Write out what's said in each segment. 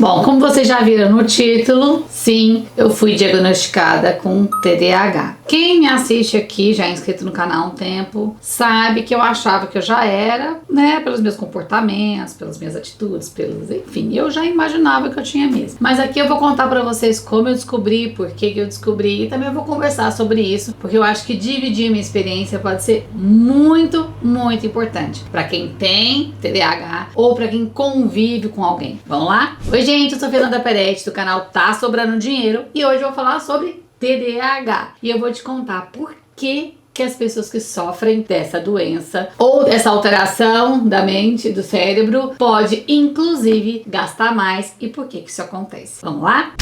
Bom, como vocês já viram no título, sim, eu fui diagnosticada com TDAH. Quem me assiste aqui, já é inscrito no canal há um tempo, sabe que eu achava que eu já era, né, pelos meus comportamentos, pelas minhas atitudes, enfim, eu já imaginava que eu tinha mesmo. Mas aqui eu vou contar pra vocês como eu descobri, por que eu descobri, e também eu vou conversar sobre isso, porque eu acho que dividir minha experiência pode ser muito, muito importante pra quem tem TDAH ou pra quem convive com alguém. Vamos lá? Oi, gente, eu sou Fernanda Peretti, do canal Tá Sobrando Dinheiro, e hoje eu vou falar sobre TDAH. E eu vou te contar por que as pessoas que sofrem dessa doença ou dessa alteração da mente, do cérebro, pode inclusive gastar mais e por que isso acontece. Vamos lá?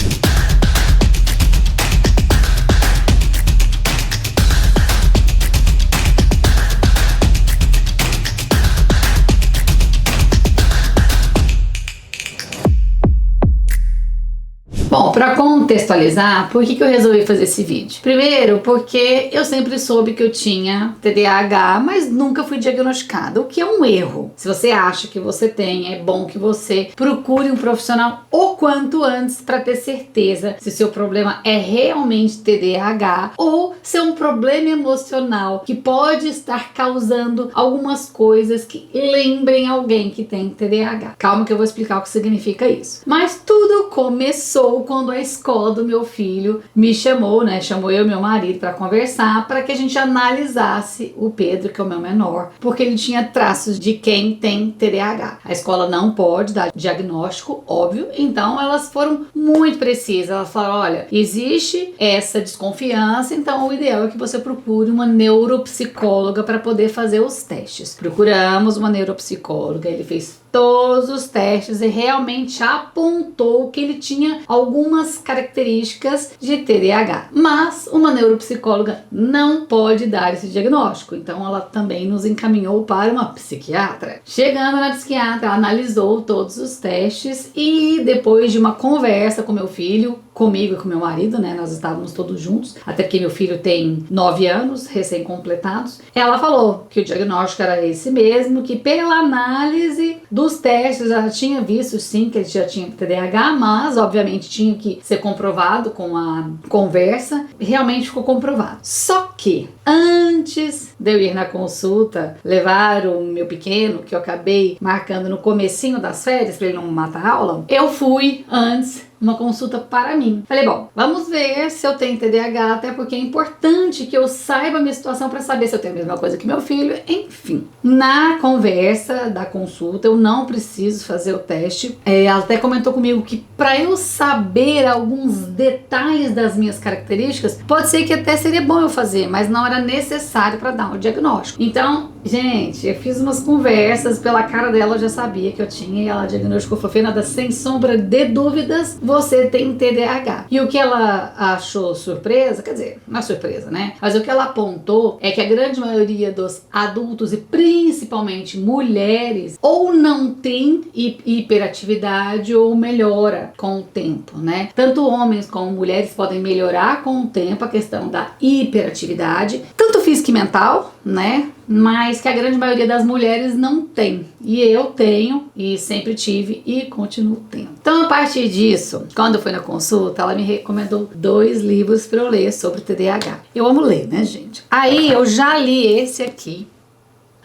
Bom, para contextualizar, por que eu resolvi fazer esse vídeo? Primeiro, porque eu sempre soube que eu tinha TDAH, mas nunca fui diagnosticada, o que é um erro. Se você acha que você tem, é bom que você procure um profissional o quanto antes para ter certeza se seu problema é realmente TDAH ou se é um problema emocional que pode estar causando algumas coisas que lembrem alguém que tem TDAH. Calma que eu vou explicar o que significa isso. Mas tudo começou quando a escola do meu filho me chamou, né? Chamou eu e meu marido para conversar, para que a gente analisasse o Pedro, que é o meu menor, porque ele tinha traços de quem tem TDAH. A escola não pode dar diagnóstico, óbvio, então elas foram muito precisas. Elas falaram: olha, existe essa desconfiança, então o ideal é que você procure uma neuropsicóloga para poder fazer os testes. Procuramos uma neuropsicóloga, ele fez todos os testes e realmente apontou que ele tinha algumas características de TDAH. Mas uma neuropsicóloga não pode dar esse diagnóstico, então ela também nos encaminhou para uma psiquiatra. Chegando na psiquiatra, ela analisou todos os testes e depois de uma conversa com meu filho, comigo e com meu marido, né, nós estávamos todos juntos, até porque meu filho tem 9 anos, recém-completados, ela falou que o diagnóstico era esse mesmo, que pela análise dos testes ela tinha visto sim que ele já tinha TDAH, mas obviamente tinha que ser comprovado com a conversa, realmente ficou comprovado. Só que antes de eu ir na consulta, levar o meu pequeno, que eu acabei marcando no comecinho das férias para ele não matar a aula, eu fui antes uma consulta para mim. Falei, bom, vamos ver se eu tenho TDAH, até porque é importante que eu saiba a minha situação para saber se eu tenho a mesma coisa que meu filho, enfim. Na conversa da consulta, eu não preciso fazer o teste. Ela até comentou comigo que para eu saber alguns detalhes das minhas características, pode ser que até seria bom eu fazer, mas não era necessário para dar um diagnóstico. Então, gente, eu fiz umas conversas, pela cara dela eu já sabia que eu tinha, e ela diagnosticou, falou: Fernanda, sem sombra de dúvidas, você tem TDAH. E o que ela achou surpresa, quer dizer, não é surpresa, né? Mas o que ela apontou é que a grande maioria dos adultos, e principalmente mulheres, ou não tem hiperatividade ou melhora com o tempo, né? Tanto homens como mulheres podem melhorar com o tempo a questão da hiperatividade, tanto física e mental, né? Mas que a grande maioria das mulheres não tem. E eu tenho, e sempre tive, e continuo tendo. Então, a partir disso, quando eu fui na consulta, ela me recomendou 2 livros para eu ler sobre TDAH. Eu amo ler, né, gente? Aí, eu já li esse aqui,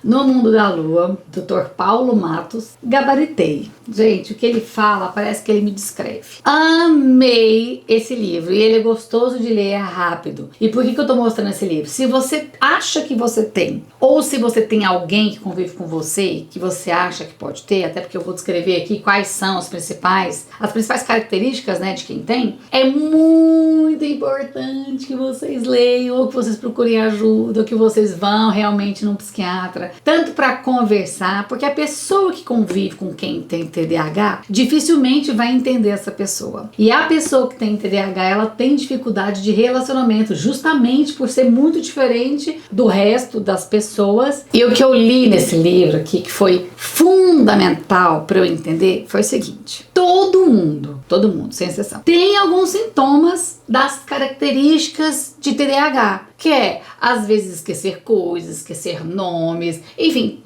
No Mundo da Lua, Dr. Paulo Matos. Gabaritei. Gente, o que ele fala parece que ele me descreve. Amei esse livro e ele é gostoso de ler, é rápido. E por que eu tô mostrando esse livro? Se você acha que você tem, ou se você tem alguém que convive com você, que você acha que pode ter, até porque eu vou descrever aqui quais são as principais características, né, de quem tem, é muito importante que vocês leiam, ou que vocês procurem ajuda, ou que vocês vão realmente num psiquiatra, tanto para conversar, porque a pessoa que convive com quem tem TDAH dificilmente vai entender essa pessoa. E a pessoa que tem TDAH, ela tem dificuldade de relacionamento, justamente por ser muito diferente do resto das pessoas. E o que eu li nesse livro aqui, que foi fundamental para eu entender, foi o seguinte: todo mundo, sem exceção, tem alguns sintomas das características de TDAH. que é, às vezes, esquecer coisas, esquecer nomes, enfim,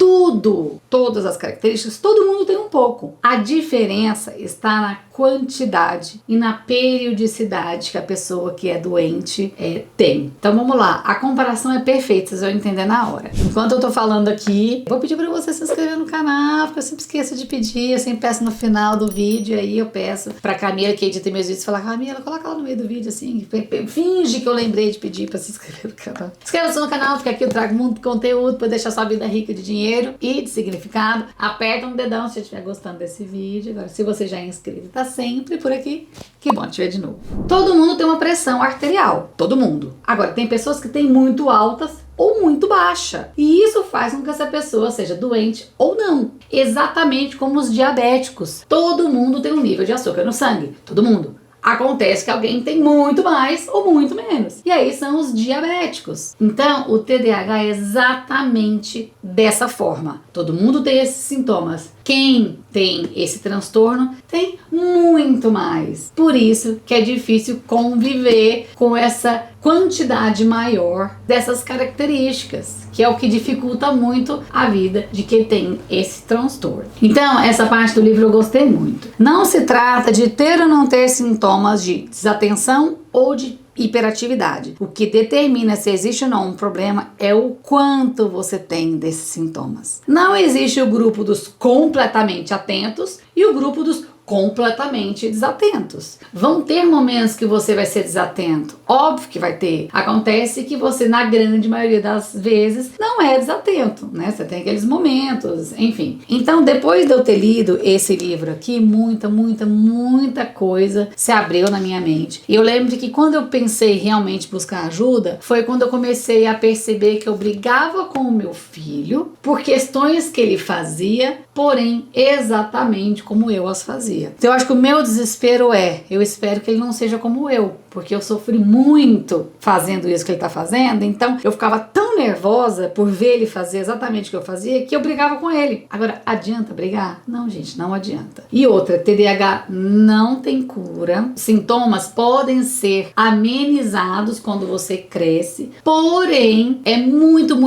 todas as características, todo mundo tem um pouco. A diferença está na quantidade e na periodicidade que a pessoa que é doente tem. Então vamos lá, a comparação é perfeita, vocês vão entender na hora. Enquanto eu tô falando aqui, vou pedir para você se inscrever no canal, porque eu sempre esqueço de pedir, eu sempre peço no final do vídeo, aí eu peço pra Camila, que edita meus vídeos, falar: Camila, coloca ela no meio do vídeo assim, finge que eu lembrei de pedir pra se inscrever no canal. Inscreva-se no canal, porque aqui eu trago muito conteúdo pra deixar sua vida rica de dinheiro e de significado. Aperta um dedão se você estiver gostando desse vídeo. Agora, se você já é inscrito, tá sempre por aqui, que bom te ver de novo. Todo mundo tem uma pressão arterial, todo mundo. Agora, tem pessoas que têm muito altas ou muito baixa, e isso faz com que essa pessoa seja doente ou não. Exatamente como os diabéticos. Todo mundo tem um nível de açúcar no sangue, todo mundo. Acontece que alguém tem muito mais ou muito menos. E aí são os diabéticos. Então, o TDAH é exatamente dessa forma. Todo mundo tem esses sintomas. Quem tem esse transtorno tem muito mais. Por isso que é difícil conviver com essa quantidade maior dessas características, que é o que dificulta muito a vida de quem tem esse transtorno. Então, essa parte do livro eu gostei muito. Não se trata de ter ou não ter sintomas de desatenção ou de hiperatividade. O que determina se existe ou não um problema é o quanto você tem desses sintomas. Não existe o grupo dos completamente atentos e o grupo dos completamente desatentos. Vão ter momentos que você vai ser desatento, óbvio que vai ter. Acontece que você, na grande maioria das vezes, não é desatento, né? Você tem aqueles momentos, enfim. Então, depois de eu ter lido esse livro aqui, muita coisa se abriu na minha mente. E eu lembro que quando eu pensei realmente em buscar ajuda, foi quando eu comecei a perceber que eu brigava com o meu filho por questões que ele fazia, porém exatamente como eu as fazia. Então eu acho que o meu desespero eu espero que ele não seja como eu, porque eu sofri muito fazendo isso que ele tá fazendo, então eu ficava tão nervosa por ver ele fazer exatamente o que eu fazia, que eu brigava com ele. Agora, adianta brigar? Não, gente, não adianta. E outra, TDAH não tem cura, sintomas podem ser amenizados quando você cresce, porém é muito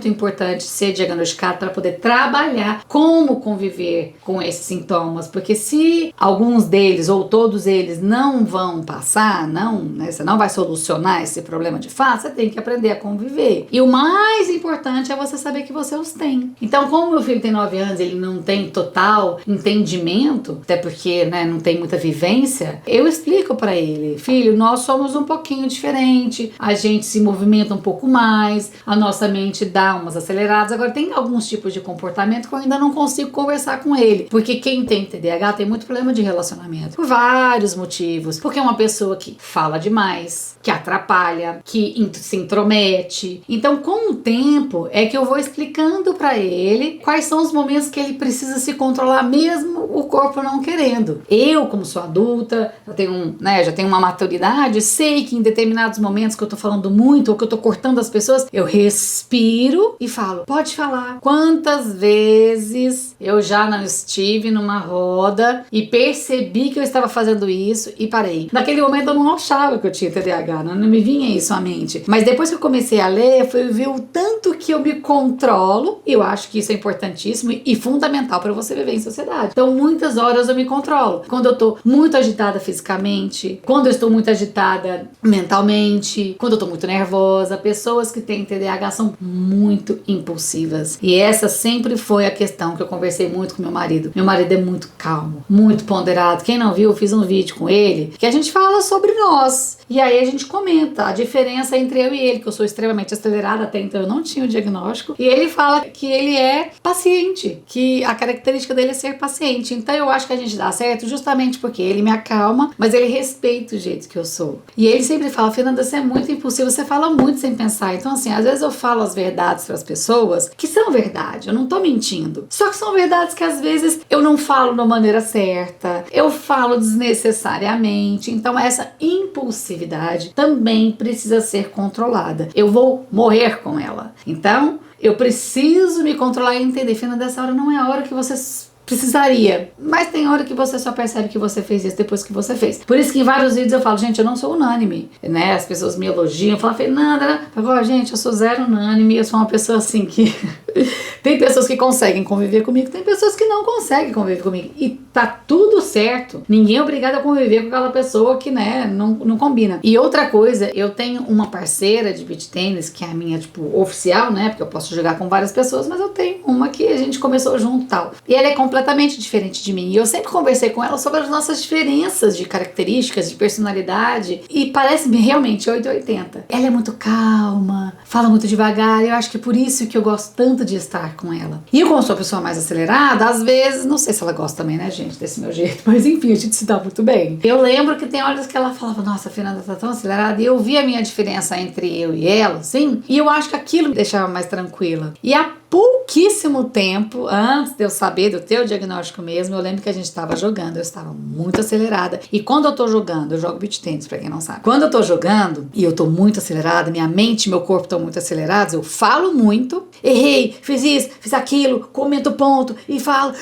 importante ser diagnosticado para poder trabalhar como conviver com esses sintomas, porque se alguns deles ou todos eles não vão passar, você não vai solucionar esse problema de fato, você tem que aprender a conviver. E o mais importante é você saber que você os tem. Então, como meu filho tem 9 anos, ele não tem total entendimento, até porque, não tem muita vivência, eu explico para ele: filho, nós somos um pouquinho diferente, a gente se movimenta um pouco mais, a nossa mente dá umas aceleradas. Agora, tem alguns tipos de comportamento que eu ainda não consigo conversar com ele, porque quem tem TDAH tem muito problema de relacionamento, por vários motivos, porque é uma pessoa que fala demais, que atrapalha, que se intromete. Então, com o tempo é que eu vou explicando para ele quais são os momentos que ele precisa se controlar, mesmo o corpo não querendo. Eu, como sou adulta, já tenho uma maturidade, sei que em determinados momentos que eu tô falando muito ou que eu tô cortando as pessoas, eu respiro e falo: pode falar. Quantas vezes eu já não estive numa roda e percebi que eu estava fazendo isso e parei. Naquele momento eu não achava que eu tinha TDAH, não me vinha isso à mente. Mas depois que eu comecei a ler, eu fui ver o tanto que eu me controlo, e eu acho que isso é importantíssimo e fundamental para você viver em sociedade. Então, muitas horas eu me controlo. Quando eu tô muito agitada fisicamente, quando eu estou muito agitada mentalmente, quando eu tô muito nervosa. Pessoas que têm TDAH são muito impulsivas. E essa sempre foi a questão que eu conversei muito com meu marido. Meu marido é muito calmo, muito ponderado. Quem não viu, eu fiz um vídeo com ele que a gente fala sobre nós. E aí a gente comenta a diferença entre eu e ele, que eu sou extremamente acelerada, até então eu não tinha o diagnóstico. E ele fala que ele é paciente, que a característica dele é ser paciente. Então eu acho que a gente dá certo justamente porque ele me acalma, mas ele respeita o jeito que eu sou. E ele sempre fala: Fernanda, você é muito impulsiva, você fala muito sem pensar. Então assim, às vezes eu falo as verdades para as pessoas que são verdade, eu não tô mentindo. Só que são verdades que às vezes eu não falo da maneira certa, eu falo desnecessariamente. Então essa impulsividade também precisa ser controlada. Eu vou morrer com ela. Então eu preciso me controlar e entender: Fernanda, dessa hora não é a hora que você precisaria. Mas tem hora que você só percebe que você fez isso depois que você fez. Por isso que em vários vídeos eu falo, gente, eu não sou unânime, né? As pessoas me elogiam, falam, Fernanda, né? Agora, gente, eu sou zero unânime, eu sou uma pessoa assim que... Tem pessoas que conseguem conviver comigo, tem pessoas que não conseguem conviver comigo. E tá tudo certo. Ninguém é obrigado a conviver com aquela pessoa que, né, não combina. E outra coisa, eu tenho uma parceira de beach tênis, que é a minha, tipo, oficial, né? Porque eu posso jogar com várias pessoas, mas eu tenho uma que a gente começou junto e tal. E ela é completamente diferente de mim. E eu sempre conversei com ela sobre as nossas diferenças de características, de personalidade. E parece-me realmente 880. Ela é muito calma, fala muito devagar. E eu acho que é por isso que eu gosto tanto de estar com ela. E eu, como sou a pessoa mais acelerada, às vezes, não sei se ela gosta também, né, gente, desse meu jeito, mas enfim, a gente se dá muito bem. Eu lembro que tem horas que ela falava, nossa, a Fernanda tá tão acelerada, e eu vi a minha diferença entre eu e ela, assim, e eu acho que aquilo me deixava mais tranquila. E há pouquíssimo tempo, antes de eu saber do teu diagnóstico mesmo, eu lembro que a gente estava jogando, eu estava muito acelerada. E quando eu tô jogando, eu jogo beach tennis, pra quem não sabe. Quando eu tô jogando e eu tô muito acelerada, minha mente e meu corpo estão muito acelerados, eu falo muito, errei, fiz isso, fiz aquilo, comento ponto e falo,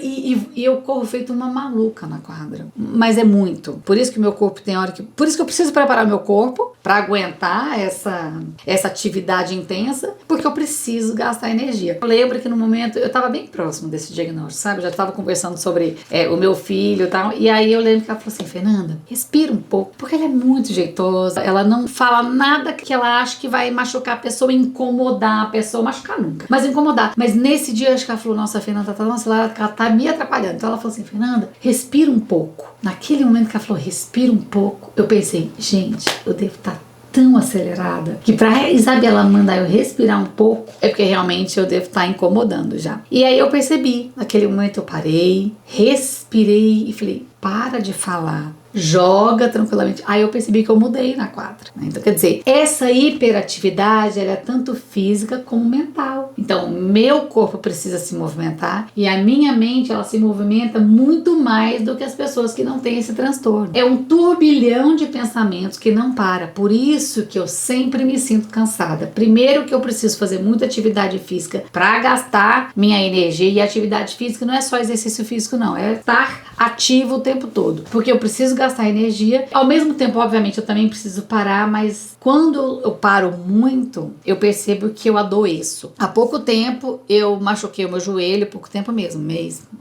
e eu corro feito uma maluca na quadra. Mas é muito. Por isso que meu corpo tem hora que... Por isso que eu preciso preparar meu corpo pra aguentar essa atividade intensa, porque eu preciso gastar energia. Eu lembro que no momento, eu tava bem próximo desse diagnóstico, sabe? Eu já tava conversando sobre o meu filho e tal, e aí eu lembro que ela falou assim, Fernanda, respira um pouco, porque ela é muito jeitosa, ela não fala nada que ela acha que vai machucar a pessoa, incomodar a pessoa, machucar nunca, mas incomodar. Mas nesse dia, acho que ela falou, nossa, a Fernanda tá tão acelerada que ela tá me atrapalhando. Então ela falou assim, Fernanda, respira um pouco. Naquele momento que ela falou, respira um pouco, eu pensei, gente, eu devo estar tão acelerada que pra Isabela mandar eu respirar um pouco é porque realmente eu devo estar incomodando já. E aí eu percebi, naquele momento eu parei, respirei e falei, para de falar, joga tranquilamente. Aí eu percebi que eu mudei na quadra, né? Então quer dizer, essa hiperatividade ela é tanto física como mental. Então meu corpo precisa se movimentar e a minha mente ela se movimenta muito mais do que as pessoas que não têm esse transtorno. É um turbilhão de pensamentos que não para. Por isso que eu sempre me sinto cansada. Primeiro que eu preciso fazer muita atividade física para gastar minha energia, e atividade física não é só exercício físico não, é estar ativo o tempo todo, porque eu preciso gastar energia. Ao mesmo tempo, obviamente, eu também preciso parar, mas quando eu paro muito, eu percebo que eu adoeço. Há pouco tempo, eu machuquei o meu joelho, pouco tempo mesmo,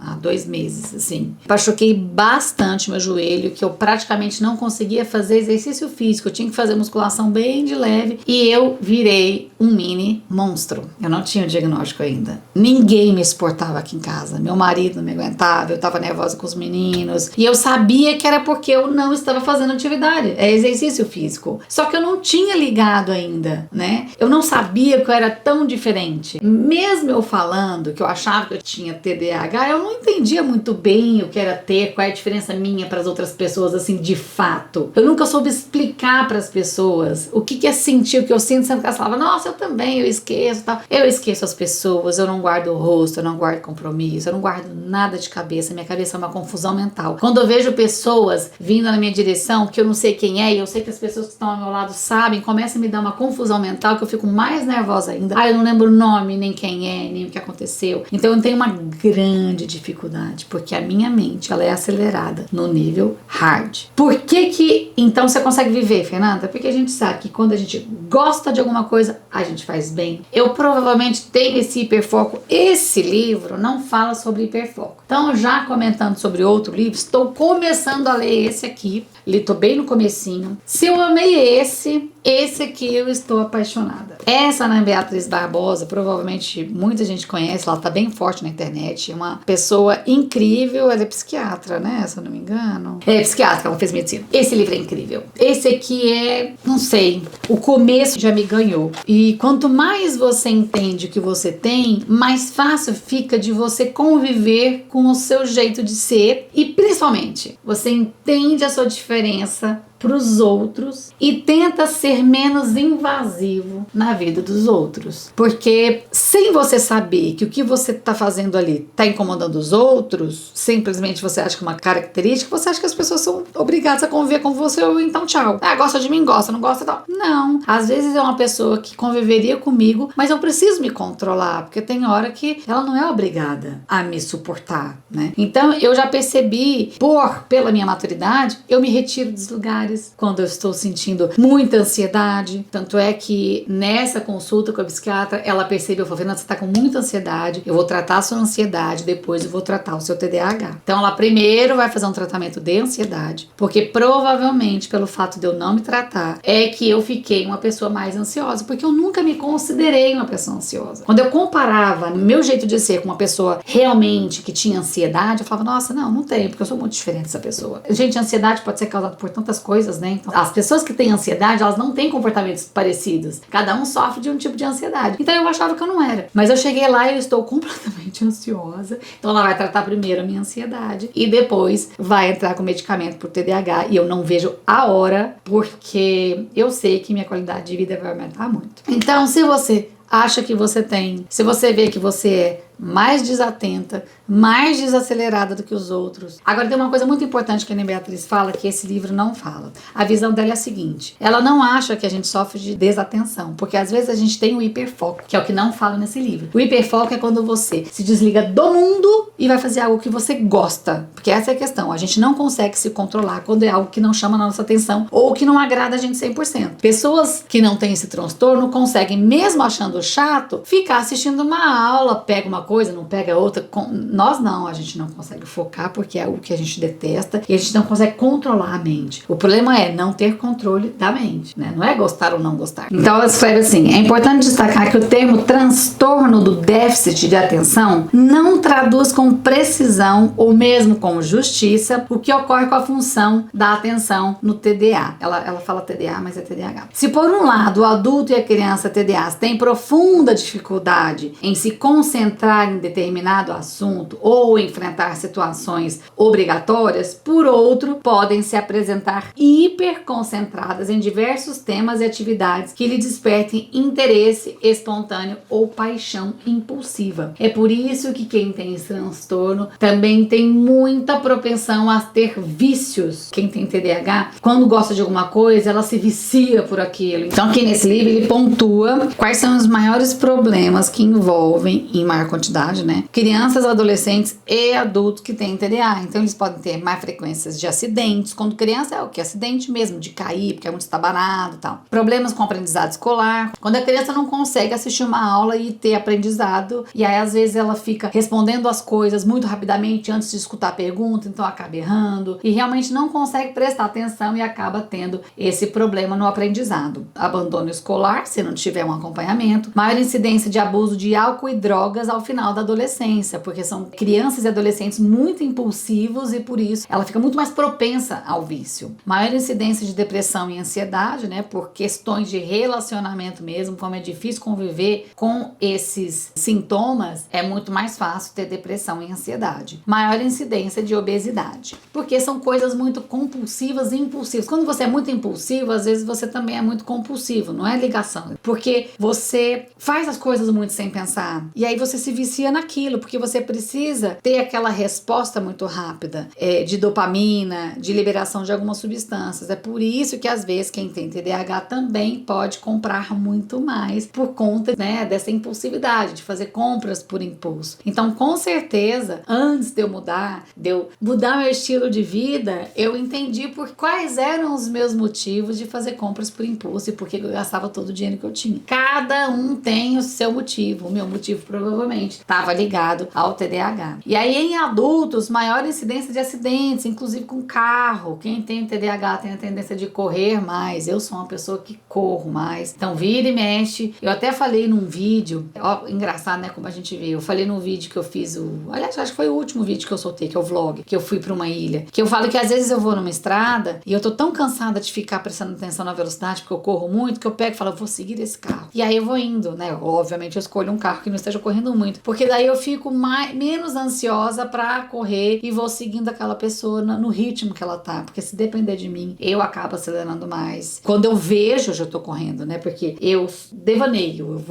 há 2 meses, assim. Machuquei bastante meu joelho, que eu praticamente não conseguia fazer exercício físico, eu tinha que fazer musculação bem de leve, e eu virei um mini monstro. Eu não tinha o diagnóstico ainda. Ninguém me suportava aqui em casa. Meu marido não me aguentava, eu tava nervosa com os meninos, e eu sabia que era porque eu não estava fazendo atividade, exercício físico. Só que eu não tinha ligado ainda, né? Eu não sabia que eu era tão diferente. Mesmo eu falando que eu achava que eu tinha TDAH, eu não entendia muito bem o que era ter, qual é a diferença minha para as outras pessoas, assim, de fato. Eu nunca soube explicar para as pessoas o que é sentir, o que eu sinto, sempre que elas falavam, nossa, eu também, eu esqueço, tal. Eu esqueço as pessoas, eu não guardo o rosto, eu não guardo compromisso, eu não guardo nada de cabeça, minha cabeça é uma confusão mental. Quando eu vejo pessoas vindo na minha direção, que eu não sei quem é, e eu sei que as pessoas que estão ao meu lado sabem, começa a me dar uma confusão mental, que eu fico mais nervosa ainda. Eu não lembro o nome, nem quem é, nem o que aconteceu. Então eu tenho uma grande dificuldade, porque a minha mente, ela é acelerada no nível hard. Por que então você consegue viver, Fernanda? Porque a gente sabe que quando a gente gosta de alguma coisa, a gente faz bem. Eu provavelmente tenho esse hiperfoco. Esse livro não fala sobre hiperfoco. Então, já comentando sobre outro livro, estou começando a ler esse aqui. Tô bem no comecinho. Se eu amei esse aqui eu estou apaixonada. Essa Ana Beatriz Barbosa, provavelmente muita gente conhece, ela tá bem forte na internet, é uma pessoa incrível, ela é psiquiatra, né, se eu não me engano. É psiquiatra, ela fez medicina. Esse livro é incrível. Esse aqui é, não sei, o começo já me ganhou. E quanto mais você entende o que você tem, mais fácil fica de você conviver com o seu jeito de ser e principalmente, você entende a sua diferença pros outros e tenta ser menos invasivo na vida dos outros. Porque sem você saber que o que você tá fazendo ali tá incomodando os outros, simplesmente você acha que é uma característica, você acha que as pessoas são obrigadas a conviver com você ou então tchau. Ah, gosta de mim? Gosta, não gosta? Não. Não. Às vezes é uma pessoa que conviveria comigo, mas eu preciso me controlar, porque tem hora que ela não é obrigada a me suportar, né? Então eu já percebi, pela minha maturidade, eu me retiro dos lugares quando eu estou sentindo muita ansiedade. Tanto é que nessa consulta com a psiquiatra, ela percebeu, falou, Fernanda, você tá com muita ansiedade, eu vou tratar a sua ansiedade, depois eu vou tratar o seu TDAH. Então ela primeiro vai fazer um tratamento de ansiedade, porque provavelmente pelo fato de eu não me tratar, é que eu fiquei uma pessoa mais ansiosa, porque eu nunca me considerei uma pessoa ansiosa. Quando eu comparava meu jeito de ser com uma pessoa realmente que tinha ansiedade, eu falava, nossa, não tenho, porque eu sou muito diferente dessa pessoa. Gente, a ansiedade pode ser causada por tantas coisas, né? Então, as pessoas que têm ansiedade, elas não têm comportamentos parecidos. Cada um sofre de um tipo de ansiedade. Então eu achava que eu não era. Mas eu cheguei lá e eu estou completamente ansiosa. Então ela vai tratar primeiro a minha ansiedade e depois vai entrar com medicamento pro TDAH e eu não vejo a hora, porque eu sei que minha qualidade de vida vai aumentar muito. Então, se você acha que você tem, se você vê que você é mais desatenta, mais desacelerada do que os outros. Agora tem uma coisa muito importante que a Ana Beatriz fala, que esse livro não fala. A visão dela é a seguinte, ela não acha que a gente sofre de desatenção, porque às vezes a gente tem um hiperfoco, que é o que não fala nesse livro. O hiperfoco é quando você se desliga do mundo e vai fazer algo que você gosta, porque essa é a questão, a gente não consegue se controlar quando é algo que não chama a nossa atenção ou que não agrada a gente 100%. Pessoas que não têm esse transtorno conseguem, mesmo achando chato, ficar assistindo uma aula, pega uma coisa, não pega outra. Nós não, a gente não consegue focar porque é o que a gente detesta e a gente não consegue controlar a mente. O problema é não ter controle da mente, né? Não é gostar ou não gostar. Então ela escreve assim, é importante destacar que o termo transtorno do déficit de atenção não traduz com precisão ou mesmo com justiça o que ocorre com a função da atenção no TDA. Ela fala TDA, mas é TDAH. Se por um lado o adulto e a criança TDA têm profunda dificuldade em se concentrar em determinado assunto ou enfrentar situações obrigatórias, por outro, podem se apresentar hiperconcentradas em diversos temas e atividades que lhe despertem interesse espontâneo ou paixão impulsiva. É por isso que quem tem esse transtorno também tem muita propensão a ter vícios. Quem tem TDAH, quando gosta de alguma coisa, ela se vicia por aquilo. Então aqui nesse livro ele pontua quais são os maiores problemas que envolvem, em maior quantidade, né, crianças, adolescentes e adultos que têm TDA. Então eles podem ter mais frequências de acidentes. Quando criança é o que? Acidente mesmo, de cair, porque é muito estabanado e tal. Problemas com aprendizado escolar. Quando a criança não consegue assistir uma aula e ter aprendizado, e aí às vezes ela fica respondendo as coisas muito rapidamente antes de escutar a pergunta, então acaba errando e realmente não consegue prestar atenção e acaba tendo esse problema no aprendizado. Abandono escolar, se não tiver um acompanhamento. Maior incidência de abuso de álcool e drogas ao final da adolescência, porque são crianças e adolescentes muito impulsivos e por isso ela fica muito mais propensa ao vício. Maior incidência de depressão e ansiedade, né, por questões de relacionamento mesmo, como é difícil conviver com esses sintomas, é muito mais fácil ter depressão e ansiedade. Maior incidência de obesidade, porque são coisas muito compulsivas e impulsivas. Quando você é muito impulsivo, às vezes você também é muito compulsivo, não é ligação, porque você faz as coisas muito sem pensar e aí você se vicia naquilo, porque você precisa ter aquela resposta muito rápida de dopamina, de liberação de algumas substâncias. É por isso que às vezes quem tem TDAH também pode comprar muito mais por conta, né, dessa impulsividade, de fazer compras por impulso. Então, com certeza, antes de eu mudar meu estilo de vida, eu entendi quais eram os meus motivos de fazer compras por impulso e por que eu gastava todo o dinheiro que eu tinha. Cada um tem o seu motivo. O meu motivo provavelmente estava ligado ao TDAH. E aí em adultos, maior incidência de acidentes, inclusive com carro. Quem tem TDAH tem a tendência de correr mais. Eu sou uma pessoa que corro mais. Então vira e mexe. Eu até falei num vídeo, ó, engraçado, né, como a gente vê. Eu falei num vídeo que eu fiz aliás, acho que foi o último vídeo que eu soltei, que é o vlog, que eu fui pra uma ilha. Que eu falo que às vezes eu vou numa estrada e eu tô tão cansada de ficar prestando atenção na velocidade, porque eu corro muito, que eu pego e falo, eu vou seguir esse carro. E aí eu vou indo, né? Obviamente eu escolho um carro que não esteja correndo muito. porque daí eu fico menos ansiosa pra correr e vou seguindo aquela pessoa no ritmo que ela tá, porque se depender de mim, eu acabo acelerando mais. Quando eu vejo, eu já tô correndo, né? Porque eu devaneio,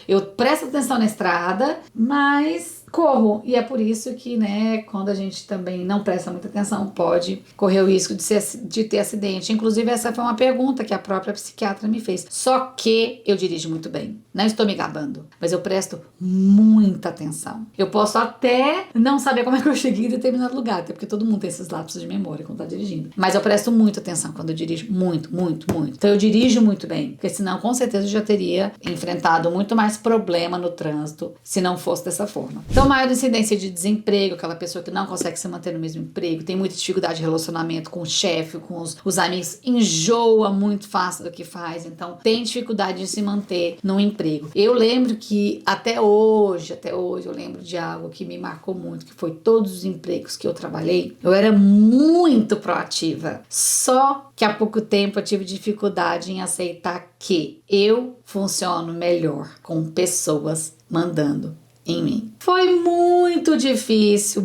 eu presto atenção na estrada, mas corro. E é por isso que, né, quando a gente também não presta muita atenção, pode correr o risco de ter acidente. Inclusive, essa foi uma pergunta que a própria psiquiatra me fez. Só que eu dirijo muito bem. Não estou me gabando, mas eu presto muita atenção. Eu posso até não saber como é que eu cheguei em determinado lugar, até porque todo mundo tem esses lapsos de memória quando tá dirigindo. Mas eu presto muita atenção quando eu dirijo. Muito, muito, muito. Então eu dirijo muito bem, porque senão com certeza eu já teria enfrentado muito mais problema no trânsito se não fosse dessa forma. Então, maior incidência de desemprego, aquela pessoa que não consegue se manter no mesmo emprego, tem muita dificuldade de relacionamento com o chefe, com os amigos, enjoa muito fácil do que faz, então tem dificuldade de se manter no emprego. Eu lembro que até hoje eu lembro de algo que me marcou muito, que foi todos os empregos que eu trabalhei, eu era muito proativa, só que há pouco tempo eu tive dificuldade em aceitar que eu funciono melhor com pessoas mandando em mim. Foi muito difícil,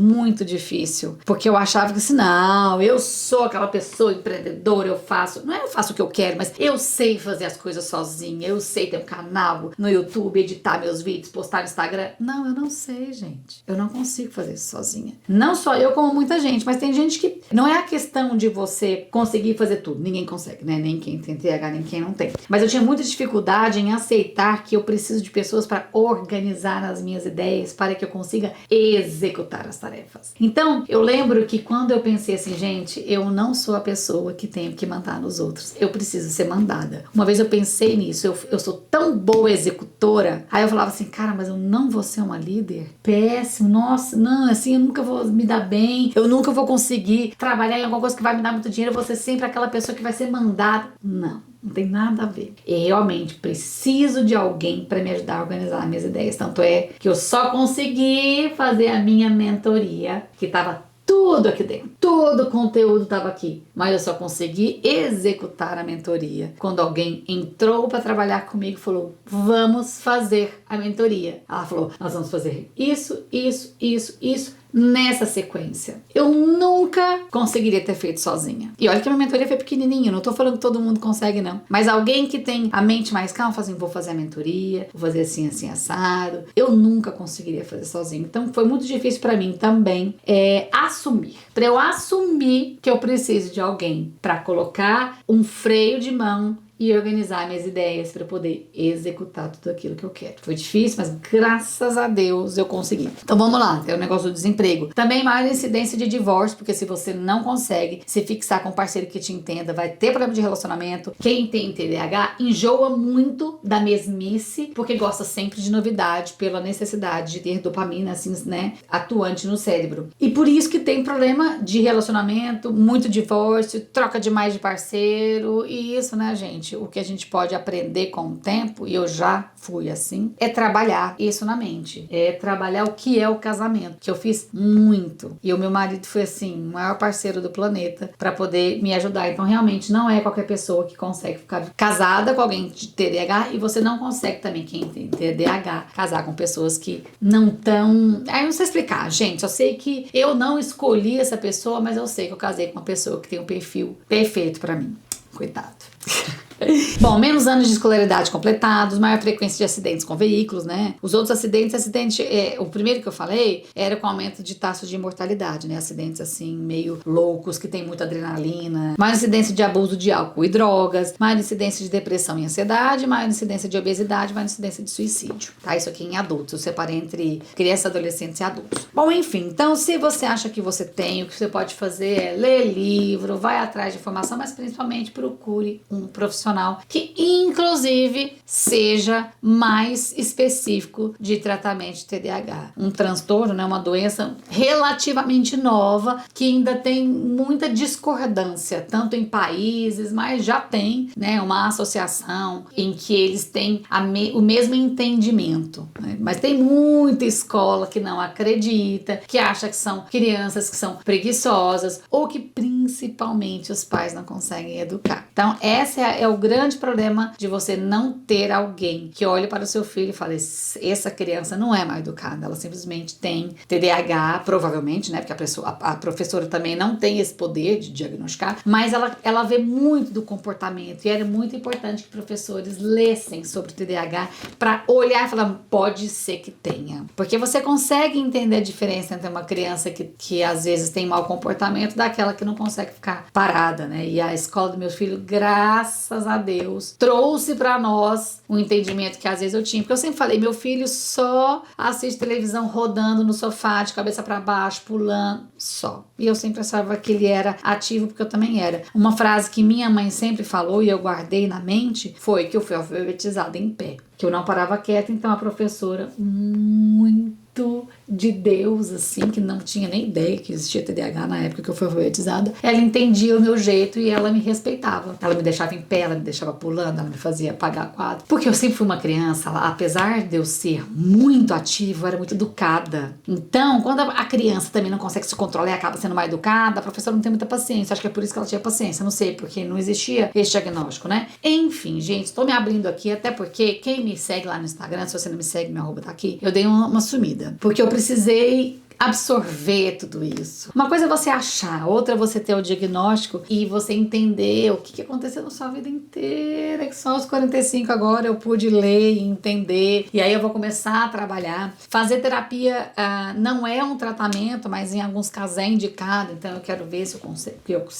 porque eu achava que assim, não, eu sou aquela pessoa empreendedora, eu faço o que eu quero, mas eu sei fazer as coisas sozinha, eu sei ter um canal no YouTube, editar meus vídeos, postar no Instagram. Não, eu não sei, gente. Eu não consigo fazer isso sozinha. Não só eu, como muita gente, mas tem gente que não é a questão de você conseguir fazer tudo. Ninguém consegue, né? Nem quem tem TDAH, nem quem não tem. Mas eu tinha muita dificuldade em aceitar que eu preciso de pessoas para organizar as minhas ideias, para que eu consiga executar as tarefas. Então, eu lembro que quando eu pensei assim, gente, eu não sou a pessoa que tenho que mandar nos outros. Eu preciso ser mandada. Uma vez eu pensei nisso, eu sou tão boa executora. Aí eu falava assim, cara, mas eu não vou ser uma líder? Péssimo, nossa, não, assim, eu nunca vou me dar bem, eu nunca vou conseguir trabalhar em alguma coisa que vai me dar muito dinheiro, eu vou ser sempre aquela pessoa que vai ser mandada. Não tem nada a ver. Eu realmente preciso de alguém para me ajudar a organizar minhas ideias. Tanto é que eu só consegui fazer a minha mentoria, que estava tudo aqui dentro. Todo o conteúdo estava aqui. Mas eu só consegui executar a mentoria quando alguém entrou para trabalhar comigo e falou, vamos fazer a mentoria. Ela falou, nós vamos fazer isso, nessa sequência. Eu nunca conseguiria ter feito sozinha. E olha que a minha mentoria foi pequenininha, não tô falando que todo mundo consegue, não. Mas alguém que tem a mente mais calma, fala assim, vou fazer a mentoria, vou fazer assim, assim, assado. Eu nunca conseguiria fazer sozinho. Então foi muito difícil pra mim também assumir. Pra eu assumir que eu preciso de alguém pra colocar um freio de mão e organizar minhas ideias para poder executar tudo aquilo que eu quero. Foi difícil, mas graças a Deus eu consegui. Então vamos lá, tem o negócio do desemprego. Também maior incidência de divórcio, porque se você não consegue se fixar com um parceiro que te entenda, vai ter problema de relacionamento. Quem tem TDAH enjoa muito da mesmice, porque gosta sempre de novidade, pela necessidade de ter dopamina, assim, né, atuante no cérebro. E por isso que tem problema de relacionamento, muito divórcio, troca demais de parceiro, e isso, né, gente? O que a gente pode aprender com o tempo, e eu já fui assim, é trabalhar isso na mente. É trabalhar o que é o casamento, que eu fiz muito. E o meu marido foi assim, o maior parceiro do planeta para poder me ajudar. Então realmente não é qualquer pessoa que consegue ficar casada com alguém de TDAH, e você não consegue também, quem tem TDAH, casar com pessoas que não estão... Aí eu não sei explicar, gente. Eu sei que eu não escolhi essa pessoa, mas eu sei que eu casei com uma pessoa que tem um perfil perfeito para mim. Cuidado. Bom, menos anos de escolaridade completados, maior frequência de acidentes com veículos, né? Os outros acidentes, o primeiro que eu falei era com aumento de taxa de mortalidade, né? Acidentes assim, meio loucos, que tem muita adrenalina, maior incidência de abuso de álcool e drogas, maior incidência de depressão e ansiedade, maior incidência de obesidade, maior incidência de suicídio, tá? Isso aqui em adultos, eu separei entre crianças, adolescentes e adultos. Bom, enfim, então se você acha que você tem, o que você pode fazer é ler livro, vai atrás de informação, mas principalmente procure um profissional que inclusive seja mais específico de tratamento de TDAH. Um transtorno, né, uma doença relativamente nova que ainda tem muita discordância, tanto em países, mas já tem, né, uma associação em que eles têm o mesmo entendimento, né? Mas tem muita escola que não acredita, que acha que são crianças que são preguiçosas ou que principalmente os pais não conseguem educar. Então esse é o grande problema de você não ter alguém que olhe para o seu filho e fale: essa criança não é mal educada, ela simplesmente tem TDAH, provavelmente, né? Porque a professora também não tem esse poder de diagnosticar, mas ela vê muito do comportamento, e era muito importante que professores lessem sobre o TDAH para olhar e falar: pode ser que tenha. Porque você consegue entender a diferença entre uma criança que às vezes tem mau comportamento daquela que não consegue ficar parada, né? E a escola do meu filho, graças a Deus, trouxe para nós um entendimento que às vezes eu tinha. Porque eu sempre falei: meu filho só assiste televisão rodando no sofá, de cabeça para baixo, pulando, só. E eu sempre achava que ele era ativo, porque eu também era. Uma frase que minha mãe sempre falou e eu guardei na mente foi que eu fui alfabetizada em pé, que eu não parava quieta. Então a professora, muito de Deus, assim, que não tinha nem ideia que existia TDAH na época que eu fui alfabetizada, ela entendia o meu jeito e ela me respeitava. Ela me deixava em pé, ela me deixava pulando, ela me fazia pagar quadro. Porque eu sempre fui uma criança, apesar de eu ser muito ativa, eu era muito educada. Então, quando a criança também não consegue se controlar e acaba sendo mais educada, a professora não tem muita paciência. Acho que é por isso que ela tinha paciência, não sei, porque não existia esse diagnóstico, né? Enfim, gente, estou me abrindo aqui, até porque quem me segue lá no Instagram, se você não me segue, meu arroba tá aqui, eu dei uma sumida. Porque eu precisei absorver tudo isso. Uma coisa é você achar, outra é você ter o diagnóstico e você entender o que aconteceu na sua vida inteira, que só aos 45 agora eu pude ler e entender, e aí eu vou começar a trabalhar. Fazer terapia não é um tratamento, mas em alguns casos é indicado, então eu quero ver se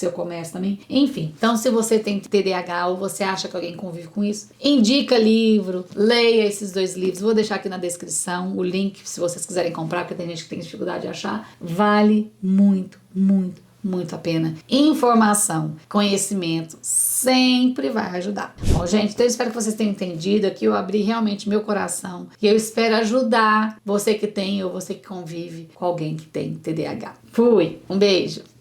eu começo também. Enfim, então se você tem TDAH ou você acha que alguém convive com isso, indica livro, leia esses 2 livros, vou deixar aqui na descrição o link se vocês quiserem comprar, porque tem gente que tem dificuldade de achar. Vale muito, muito, muito a pena. Informação, conhecimento sempre vai ajudar. Bom, gente, então eu espero que vocês tenham entendido. Aqui eu abri realmente meu coração e eu espero ajudar você que tem ou você que convive com alguém que tem TDAH. Fui! Um beijo!